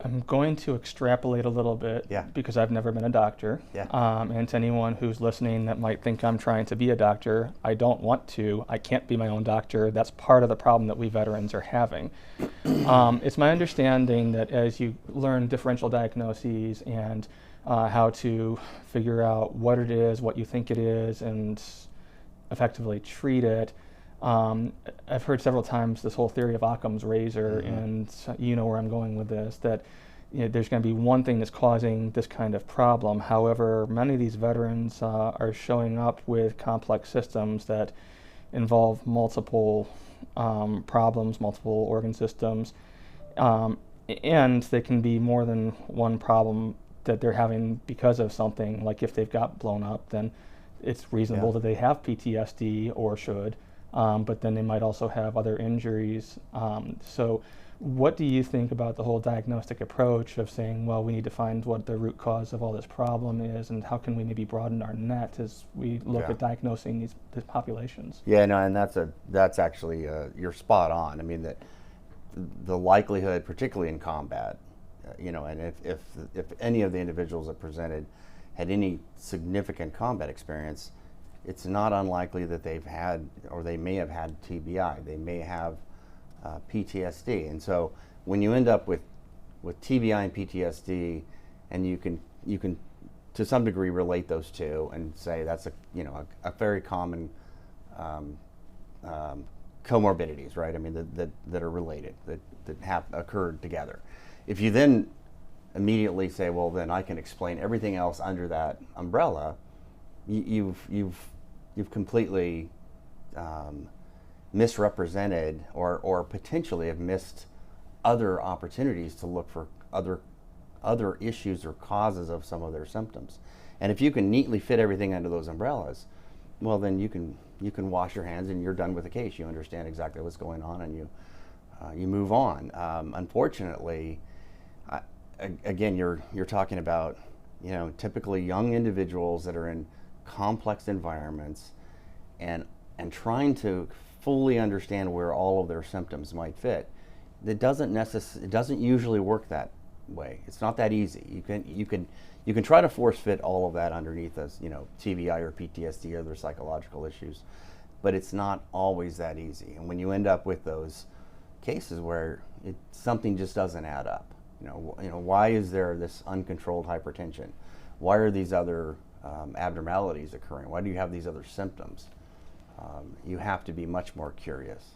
I'm going to extrapolate a little bit Yeah. because I've never been a doctor. Yeah. And to anyone who's listening that might think I'm trying to be a doctor, I don't want to. I can't be my own doctor. That's part of the problem that we veterans are having. It's my understanding that as you learn differential diagnoses and how to figure out what it is, what you think it is, and effectively treat it, I've heard several times this whole theory of Occam's Razor, and you know where I'm going with this, that there's going to be one thing that's causing this kind of problem. However, many of these veterans are showing up with complex systems that involve multiple problems, multiple organ systems, and they can be more than one problem that they're having because of something. Like if they've got blown up, then it's reasonable that they have PTSD or should, but then they might also have other injuries. So what do you think about the whole diagnostic approach of saying, well, we need to find what the root cause of all this problem is, and how can we maybe broaden our net as we look at diagnosing these populations? Yeah, no, and that's actually you're spot on. I mean, that the likelihood, particularly in combat, and if any of the individuals that presented had any significant combat experience, it's not unlikely that they've had, or they may have had TBI. They may have PTSD, and so when you end up with TBI and PTSD, and you can to some degree relate those two and say that's a very common comorbidities, right? I mean that are related, that have occurred together. If you then immediately say, well, then I can explain everything else under that umbrella, you've completely misrepresented or potentially have missed other opportunities to look for other issues or causes of some of their symptoms. And if you can neatly fit everything under those umbrellas, well, then you can wash your hands and you're done with the case. You understand exactly what's going on, and you move on. Unfortunately, again, you're talking about typically young individuals that are in complex environments, and trying to fully understand where all of their symptoms might fit. It doesn't usually work that way. It's not that easy. You can try to force fit all of that underneath as TBI or PTSD or other psychological issues, but it's not always that easy. And when you end up with those cases where something just doesn't add up, why is there this uncontrolled hypertension? Why are these other abnormalities occurring? Why do you have these other symptoms? You have to be much more curious.